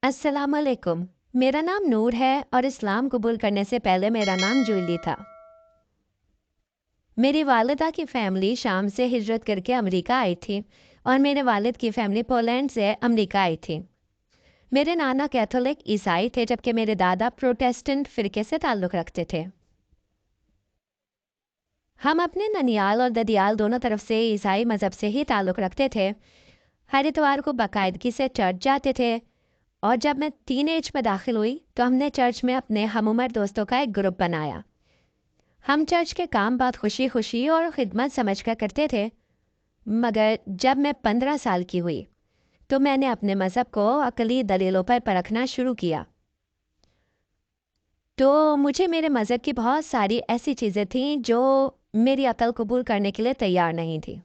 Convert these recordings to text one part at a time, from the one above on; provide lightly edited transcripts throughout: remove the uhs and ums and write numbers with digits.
अस्सलाम वालेकुम। मेरा नाम नूर है और इस्लाम कबूल करने से पहले मेरा नाम जूली था। मेरी वालिदा की फ़ैमिली शाम से हिजरत करके अमेरिका आई थी और मेरे वालिद की फ़ैमिली पोलैंड से अमेरिका आई थी। मेरे नाना कैथोलिक ईसाई थे जबकि मेरे दादा प्रोटेस्टेंट फ़िरके से ताल्लुक़ रखते थे। हम अपने ननियाल और ददियाल दोनों तरफ से ईसाई मज़हब से ही ताल्लुक़ रखते थे। हर इतवार को बाकायदगी से चर्च जाते थे और जब मैं टीनेज में दाखिल हुई तो हमने चर्च में अपने हमउम्र दोस्तों का एक ग्रुप बनाया। हम चर्च के काम बहुत खुशी खुशी और खिदमत समझ कर करते थे। मगर जब मैं 15 साल की हुई तो मैंने अपने मज़हब को अकली दलीलों पर परखना शुरू किया। तो मुझे मेरे मज़हब की बहुत सारी ऐसी चीज़ें थीं जो मेरी अकल कबूल करने के लिए तैयार नहीं थी।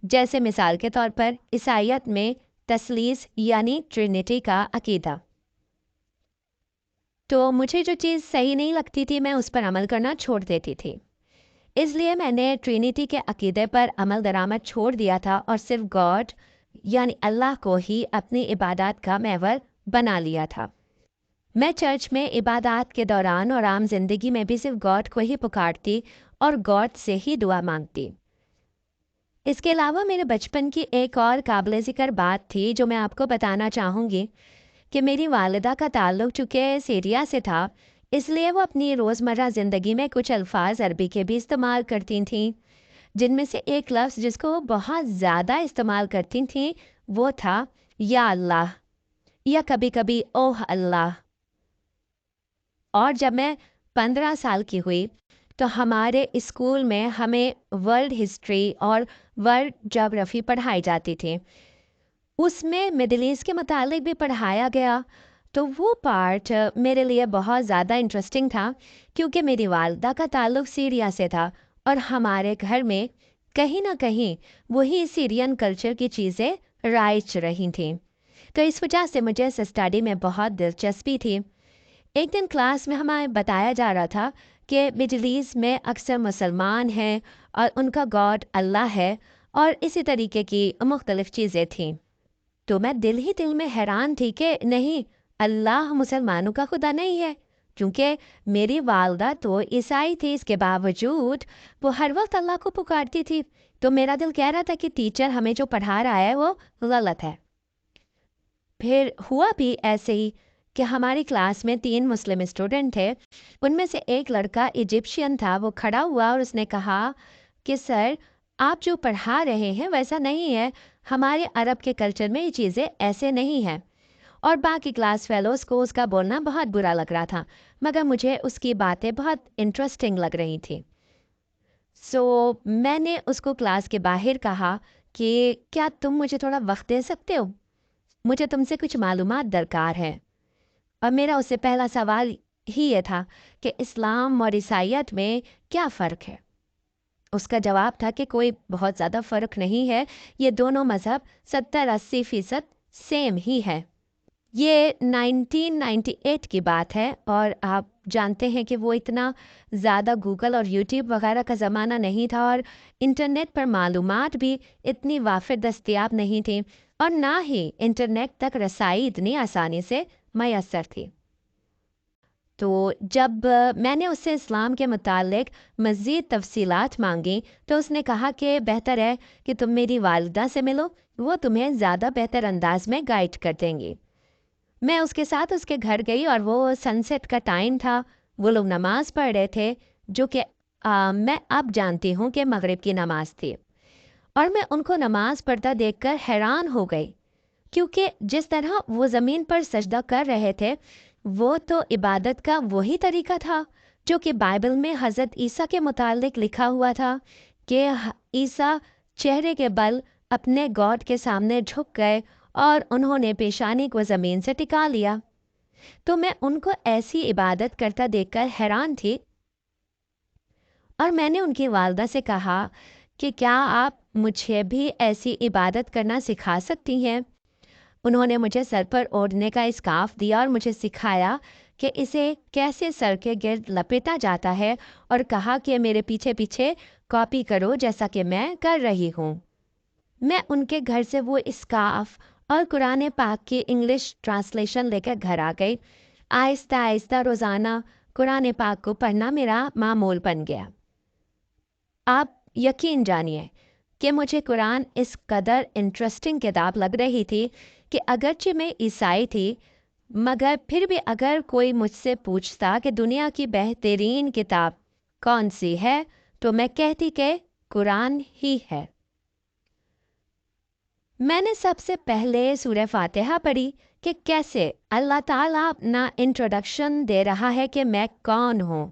जैसे मिसाल के तौर पर ईसाइयत में तसलीस यानी ट्रिनिटी का अकीदा। तो मुझे जो चीज़ सही नहीं लगती थी मैं उस पर अमल करना छोड़ देती थी। इसलिए मैंने ट्रिनिटी के अकीदे पर अमल दरामद छोड़ दिया था और सिर्फ गॉड यानी अल्लाह को ही अपनी इबादत का महवर बना लिया था। मैं चर्च में इबादत के दौरान और आम जिंदगी में भी सिर्फ गॉड को ही पुकारती और गॉड से ही दुआ मांगती। इसके अलावा मेरे बचपन की एक और काबिल ज़िक्र बात थी जो मैं आपको बताना चाहूँगी कि मेरी वालिदा का ताल्लुक़ चूँकि सीरिया से था, इसलिए वो अपनी रोज़मर्रा ज़िंदगी में कुछ अल्फ़ाज़ अरबी के भी इस्तेमाल करती थीं, जिनमें से एक लफ्ज़ जिसको वो बहुत ज़्यादा इस्तेमाल करती थीं, वो था या अल्लाह या कभी-कभी ओह अल्लाह। और जब मैं 15 साल की हुई, तो हमारे स्कूल में हमें वर्ल्ड हिस्ट्री और वर्ल्ड ज्योग्राफ़ी पढ़ाई जाती थी। उसमें मिडल ईस्ट के मुतालिक भी पढ़ाया गया, तो वो पार्ट मेरे लिए बहुत ज़्यादा इंटरेस्टिंग था क्योंकि मेरी वालिदा का ताल्लुक़ सीरिया से था और हमारे घर में कहीं न कहीं वही सीरियन कल्चर की चीज़ें राइज रही थीं। तो इस वजह से मुझे इस स्टडी में बहुत दिलचस्पी थी। एक दिन क्लास में हमें बताया जा रहा था कि मिडल ईस्ट में अक्सर मुसलमान हैं और उनका गॉड अल्लाह है और इसी तरीके की मुख्तलिफ़ चीज़ें थीं। तो मैं दिल ही दिल में हैरान थी कि नहीं, अल्लाह मुसलमानों का खुदा नहीं है, क्योंकि मेरी वालदा तो ईसाई थी। इसके बावजूद वो हर वक्त अल्लाह को पुकारती थी। तो मेरा दिल कह रहा था कि टीचर हमें जो पढ़ा रहा है वो गलत है। फिर हुआ भी ऐसे ही कि हमारी क्लास में 3 मुस्लिम स्टूडेंट थे। उनमें से एक लड़का इजिप्शियन था। वो खड़ा हुआ और उसने कहा कि सर, आप जो पढ़ा रहे हैं वैसा नहीं है। हमारे अरब के कल्चर में ये चीज़ें ऐसे नहीं हैं। और बाकी क्लास फेलोज़ को उसका बोलना बहुत बुरा लग रहा था, मगर मुझे उसकी बातें बहुत इंटरेस्टिंग लग रही थी। मैंने उसको क्लास के बाहर कहा कि क्या तुम मुझे थोड़ा वक्त दे सकते हो? मुझे तुमसे कुछ मालूमात दरकार है। और मेरा उससे पहला सवाल ही ये था कि इस्लाम और ईसाइयत में क्या फ़र्क है? उसका जवाब था कि कोई बहुत ज़्यादा फ़र्क नहीं है, ये दोनों मज़हब 70-80% सेम ही है। ये 1998 की बात है और आप जानते हैं कि वो इतना ज़्यादा गूगल और यूट्यूब वगैरह का ज़माना नहीं था और इंटरनेट पर मालूमात भी इतनी वाफ़िर दस्तयाब नहीं थी और ना ही इंटरनेट तक रसाई इतनी आसानी से मैसर थी। तो जब मैंने उससे इस्लाम के मुतालिक मज़ीद तफ़सीलात मांगी तो उसने कहा कि बेहतर है कि तुम मेरी वालिदा से मिलो, वो तुम्हें ज़्यादा बेहतर अंदाज में गाइड कर देंगी। मैं उसके साथ उसके घर गई और वो सनसेट का टाइम था। वो लोग नमाज़ पढ़ रहे थे, जो कि मैं अब जानती हूँ कि मगरिब की नमाज़ थी। और मैं उनको नमाज़ पढ़ता देखकर हैरान हो गई, क्योंकि जिस तरह वो ज़मीन पर सजदा कर रहे थे, वो तो इबादत का वही तरीका था जो कि बाइबल में हज़रत ईसा के मुतालिक लिखा हुआ था कि ईसा चेहरे के बल अपने गॉड के सामने झुक गए और उन्होंने पेशानी को ज़मीन से टिका लिया। तो मैं उनको ऐसी इबादत करता देखकर हैरान थी और मैंने उनकी वालदा से कहा कि क्या आप मुझे भी ऐसी इबादत करना सिखा सकती हैं? उन्होंने मुझे सर पर ओढ़ने का स्कार्फ दिया और मुझे सिखाया कि इसे कैसे सर के गिर्द लपेटा जाता है और कहा कि मेरे पीछे पीछे कॉपी करो जैसा कि मैं कर रही हूँ। मैं उनके घर से वो स्कार्फ और कुरान पाक की इंग्लिश ट्रांसलेशन लेकर घर आ गई। आहिस्ता आहिस्ता रोज़ाना कुरान पाक को पढ़ना मेरा मामूल बन गया। आप यकीन जानिए कि मुझे कुरान इस कदर इंटरेस्टिंग किताब लग रही थी कि अगरचे मैं ईसाई थी, मगर फिर भी अगर कोई मुझसे पूछता कि दुनिया की बेहतरीन किताब कौन सी है, तो मैं कहती कि कुरान ही है। मैंने सबसे पहले सूरह फातिहा पढ़ी कि कैसे अल्लाह ताला अपना इंट्रोडक्शन दे रहा है कि मैं कौन हूँ।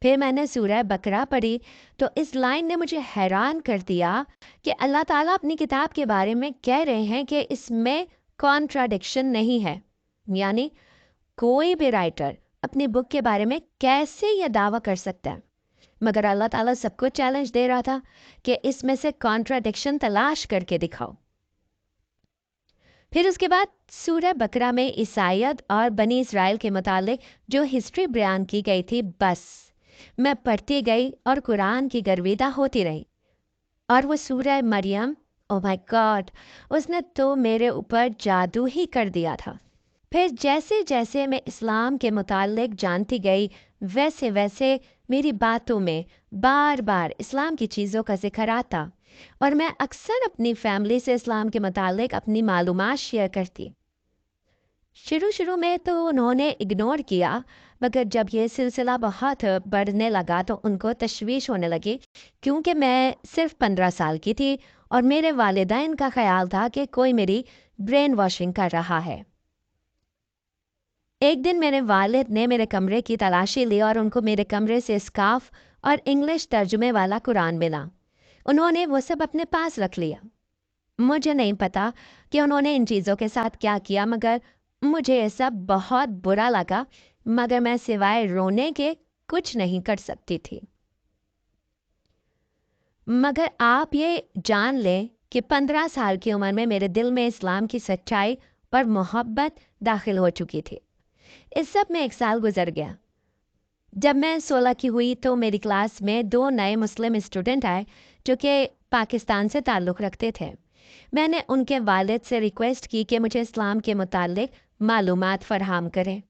फिर मैंने सूरह बकरा पढ़ी तो इस लाइन ने मुझे हैरान कर दिया कि अल्लाह ताला अपनी किताब के बारे में कह रहे हैं कि इसमें कॉन्ट्राडिक्शन नहीं है। यानी कोई भी राइटर अपनी बुक के बारे में कैसे यह दावा कर सकता है, मगर अल्लाह ताला सबको चैलेंज दे रहा था कि इसमें से कॉन्ट्राडिक्शन तलाश करके दिखाओ। फिर उसके बाद सूरह बकरा में ईसाइयत और बनी इसराइल के मुतालिक जो हिस्ट्री बयान की गई थी, बस मैं पढ़ती गई और कुरान की गर्विदा होती रही। और वो सूरह मरियम, ओ माय गॉड, उसने तो मेरे ऊपर जादू ही कर दिया था। फिर जैसे जैसे मैं इस्लाम के मुतालिक जानती गई, वैसे वैसे मेरी बातों में बार बार इस्लाम की चीज़ों का जिक्र आता और मैं अक्सर अपनी फैमिली से इस्लाम के मुतालिक अपनी मालूमात शेयर करती। शुरू में तो उन्होंने इग्नोर किया, मगर जब ये सिलसिला बहुत बढ़ने लगा तो उनको तशवीश होने लगी, क्योंकि मैं सिर्फ 15 साल की थी और मेरे वालिदैन का ख्याल था कि कोई मेरी ब्रेन वॉशिंग कर रहा है। एक दिन मेरे वालिद ने मेरे कमरे की तलाशी ली और उनको मेरे कमरे से स्कार्फ और इंग्लिश तर्जुमे वाला कुरान मिला। उन्होंने वो सब अपने पास रख लिया। मुझे नहीं पता कि उन्होंने इन चीज़ों के साथ क्या किया, मगर मुझे ये सब बहुत बुरा लगा, मगर मैं सिवाय रोने के कुछ नहीं कर सकती थी। मगर आप ये जान लें कि 15 साल की उम्र में मेरे दिल में इस्लाम की सच्चाई और मोहब्बत दाखिल हो चुकी थी। इस सब में 1 साल गुजर गया। जब मैं 16 की हुई तो मेरी क्लास में 2 नए मुस्लिम स्टूडेंट आए जो कि पाकिस्तान से ताल्लुक़ रखते थे। मैंने उनके वालिद से रिक्वेस्ट की कि मुझे इस्लाम के मुतालिक मालूमात फ़राहम करें।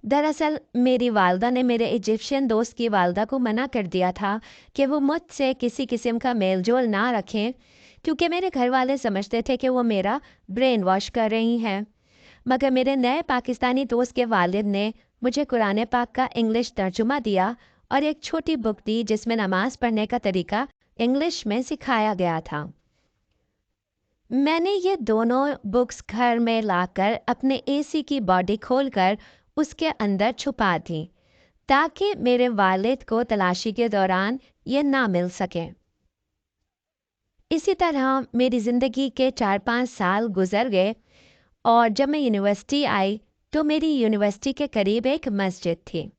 दरअसल मेरी वालदा ने मेरे इजिप्शियन दोस्त की वालदा को मना कर दिया था कि वो मुझसे किसी किस्म का मेल जोल ना रखें, क्योंकि मेरे घर वाले समझते थे कि वो मेरा ब्रेन वॉश कर रही हैं। मगर मेरे नए पाकिस्तानी दोस्त के वालिद ने मुझे कुरान पाक का इंग्लिश तर्जुमा दिया और एक छोटी बुक दी जिसमें नमाज पढ़ने का तरीका इंग्लिश में सिखाया गया था। मैंने ये दोनों बुक्स घर में लाकर अपने एसी की बॉडी खोलकर उसके अंदर छुपा दी, ताकि मेरे वालिद को तलाशी के दौरान ये ना मिल सके। इसी तरह मेरी ज़िंदगी के 4-5 साल गुजर गए और जब मैं यूनिवर्सिटी आई तो मेरी यूनिवर्सिटी के करीब एक मस्जिद थी।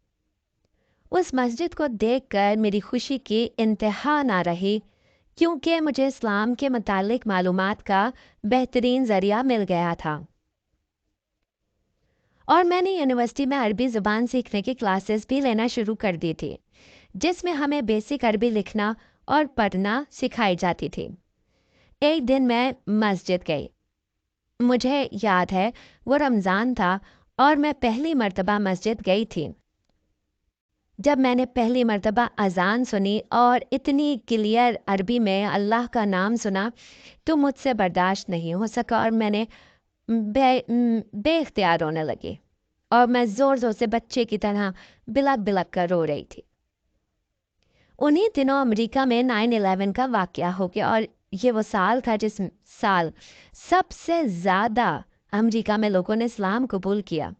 उस मस्जिद को देखकर मेरी खुशी की इंतहा ना रही, क्योंकि मुझे इस्लाम के मुतालिक मालूमात का बेहतरीन ज़रिया मिल गया था। और मैंने यूनिवर्सिटी में अरबी ज़बान सीखने की क्लासेस भी लेना शुरू कर दी थी, जिसमें हमें बेसिक अरबी लिखना और पढ़ना सिखाई जाती थी। एक दिन मैं मस्जिद गई। मुझे याद है वो रमज़ान था और मैं पहली मर्तबा मस्जिद गई थी। जब मैंने पहली मर्तबा अज़ान सुनी और इतनी क्लियर अरबी में अल्लाह का नाम सुना तो मुझसे बर्दाश्त नहीं हो सका और मैंने बेख्तियार रोने लगी और मैं ज़ोर ज़ोर से बच्चे की तरह बिलक बिलक कर रो रही थी। उन्हीं दिनों अमेरिका में 9/11 का वाक़या हो गया और ये वो साल था जिस साल सबसे ज़्यादा अमेरिका में लोगों ने इस्लाम कबूल किया,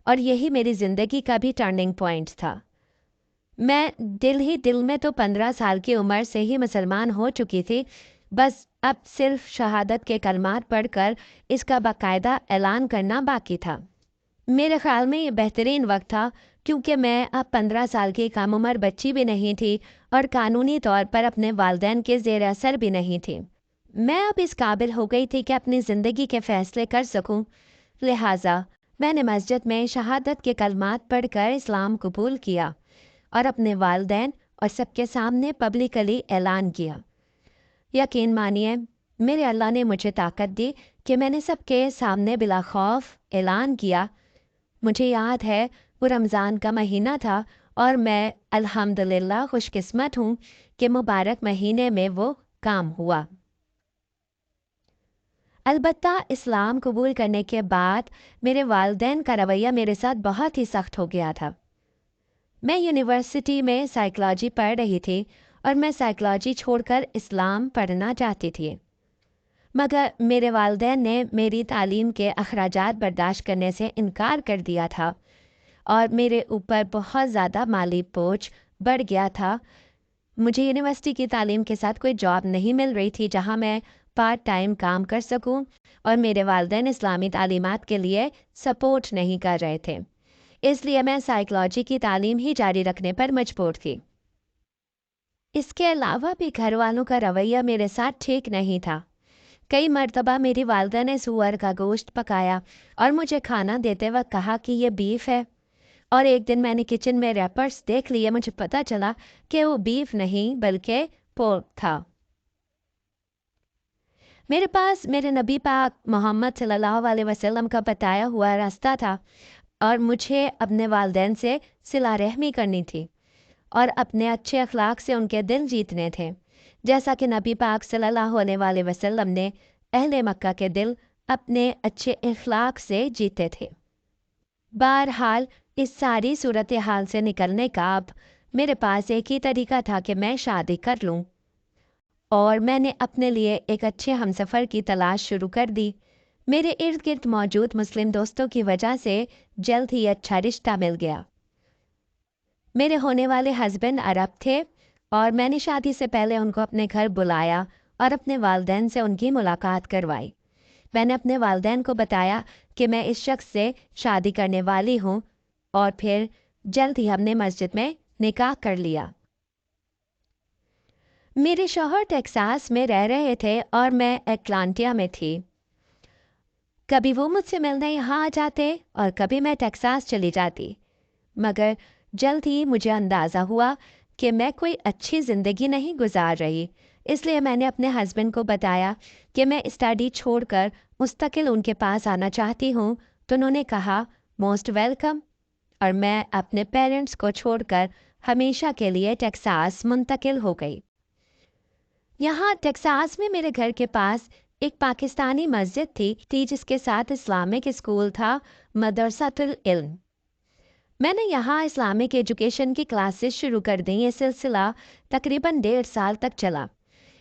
और यही मेरी ज़िंदगी का भी टर्निंग पॉइंट था। मैं दिल में तो 15 साल की उम्र से ही मुसलमान हो चुकी थी, बस अब सिर्फ शहादत के कलमात पढ़कर इसका बाकायदा ऐलान करना बाकी था। मेरे ख़्याल में ये बेहतरीन वक्त था, क्योंकि मैं अब 15 साल की कम उम्र बच्ची भी नहीं थी और कानूनी तौर पर अपने वालिदैन के ज़ेर असर भी नहीं थी। मैं अब इस काबिल हो गई थी कि अपनी ज़िंदगी के फ़ैसले कर सकूं। लिहाजा मैंने मस्जिद में शहादत के कलमात पढ़कर इस्लाम कबूल किया और अपने वालिदैन और सबके सामने पब्लिकली ऐलान किया। यकीन मानिए, میرے اللہ نے مجھے طاقت دی کہ میں نے سب کے سامنے بلا خوف اعلان کیا۔ مجھے یاد ہے وہ رمضان کا مہینہ تھا اور میں الحمدللہ خوش قسمت ہوں کہ مبارک مہینے میں وہ کام ہوا۔ البتہ اسلام قبول کرنے کے بعد میرے والدین کا رویہ میرے ساتھ بہت ہی سخت ہو گیا تھا۔ میں یونیورسٹی میں سائیکالوجی پڑھ رہی تھی اور میں سائیکالوجی چھوڑ کر اسلام پڑھنا چاہتی تھی، مگر میرے والدین نے میری تعلیم کے اخراجات برداشت کرنے سے انکار کر دیا تھا اور میرے اوپر بہت زیادہ مالی بوجھ بڑھ گیا تھا۔ مجھے یونیورسٹی کی تعلیم کے ساتھ کوئی جاب نہیں مل رہی تھی جہاں میں پارٹ ٹائم کام کر سکوں، اور میرے والدین اسلامی تعلیمات کے لیے سپورٹ نہیں کر رہے تھے، اس لیے میں سائیکالوجی کی تعلیم ہی جاری رکھنے پر مجبور تھی۔ اس کے علاوہ بھی گھر والوں کا رویہ میرے ساتھ ٹھیک نہیں تھا۔ کئی مرتبہ میری والدہ نے سور کا گوشت پکایا اور مجھے کھانا دیتے وقت کہا کہ یہ بیف ہے، اور ایک دن میں نے کچن میں ریپرز دیکھ لیے، مجھے پتہ چلا کہ وہ بیف نہیں بلکہ پورک تھا۔ میرے پاس میرے نبی پاک محمد صلی اللہ علیہ وسلم کا بتایا ہوا راستہ تھا اور مجھے اپنے والدین سے صلہ رحمی کرنی تھی اور اپنے اچھے اخلاق سے ان کے دل جیتنے تھے، جیسا کہ نبی پاک صلی اللہ علیہ وآلہ وسلم نے اہل مکہ کے دل اپنے اچھے اخلاق سے جیتے تھے۔ بہرحال اس ساری صورتحال سے نکلنے کا اب میرے پاس ایک ہی طریقہ تھا کہ میں شادی کر لوں، اور میں نے اپنے لیے ایک اچھے ہمسفر کی تلاش شروع کر دی۔ میرے ارد گرد موجود مسلم دوستوں کی وجہ سے جلد ہی اچھا رشتہ مل گیا۔ میرے ہونے والے ہسبینڈ عرب تھے اور میں نے شادی سے پہلے ان کو اپنے گھر بلایا اور اپنے والدین سے ان کی ملاقات کروائی۔ میں نے اپنے والدین کو بتایا کہ میں اس شخص سے شادی کرنے والی ہوں، اور پھر جلد ہی ہم نے مسجد میں نکاح کر لیا۔ میرے شوہر ٹیکساس میں رہ رہے تھے اور میں ایٹلانٹیا میں تھی۔ کبھی وہ مجھ سے ملنے یہاں آ جاتے اور کبھی میں ٹیکساس چلی جاتی، مگر جلد ہی مجھے اندازہ ہوا کہ میں کوئی اچھی زندگی نہیں گزار رہی، اس لیے میں نے اپنے ہسبینڈ کو بتایا کہ میں اسٹڈی چھوڑ کر مستقل ان کے پاس آنا چاہتی ہوں، تو انہوں نے کہا موسٹ ویلکم، اور میں اپنے پیرنٹس کو چھوڑ کر ہمیشہ کے لیے ٹیکساس منتقل ہو گئی۔ یہاں ٹیکساس میں میرے گھر کے پاس ایک پاکستانی مسجد تھی جس کے ساتھ اسلامک اسکول تھا، مدرسۃ العلم۔ میں نے یہاں اسلامک ایجوکیشن کی کلاسز شروع کر دیں۔ یہ سلسلہ تقریباً 1.5 سال تک چلا۔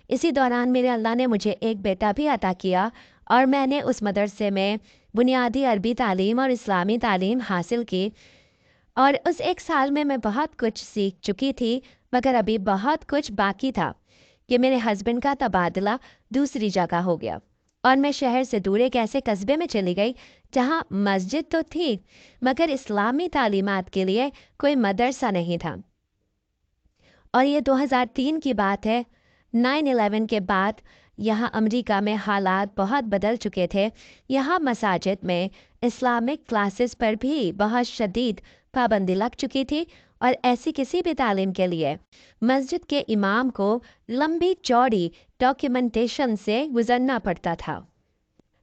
اسی دوران میرے اللہ نے مجھے ایک بیٹا بھی عطا کیا اور میں نے اس مدرسے میں بنیادی عربی تعلیم اور اسلامی تعلیم حاصل کی، اور اس 1 سال میں بہت کچھ سیکھ چکی تھی، مگر ابھی بہت کچھ باقی تھا کہ میرے ہسبینڈ کا تبادلہ دوسری جگہ ہو گیا اور میں شہر سے دور ایک ایسے قصبے میں چلی گئی جہاں مسجد تو تھی مگر اسلامی تعلیمات کے لیے کوئی مدرسہ نہیں تھا۔ اور یہ 2003 کی بات ہے۔ 9/11 کے بعد یہاں امریکہ میں حالات بہت بدل چکے تھے۔ یہاں مساجد میں اسلامک کلاسز پر بھی بہت شدید پابندی لگ چکی تھی، اور ایسی کسی بھی تعلیم کے لیے مسجد کے امام کو لمبی چوڑی ڈاکیومنٹیشن سے گزرنا پڑتا تھا۔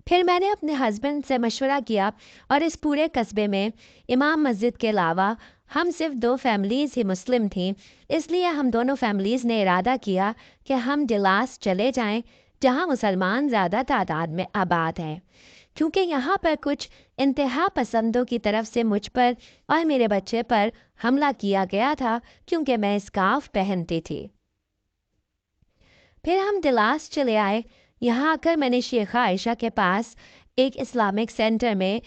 پھر میں نے اپنے ہسبینڈ سے مشورہ کیا اور اس پورے قصبے میں امام مسجد کے علاوہ ہم صرف 2 فیملیز ہی مسلم تھیں، اس لیے ہم دونوں فیملیز نے ارادہ کیا کہ ہم ڈلاس چلے جائیں جہاں مسلمان زیادہ تعداد میں آباد ہیں، کیونکہ یہاں پر کچھ انتہا پسندوں کی طرف سے مجھ پر اور میرے بچے پر حملہ کیا گیا تھا کیونکہ میں اسکارف پہنتی تھی۔ پھر ہم ڈلاس چلے آئے۔ یہاں آ کر میں نے شیخہ عائشہ کے پاس ایک اسلامک سینٹر میں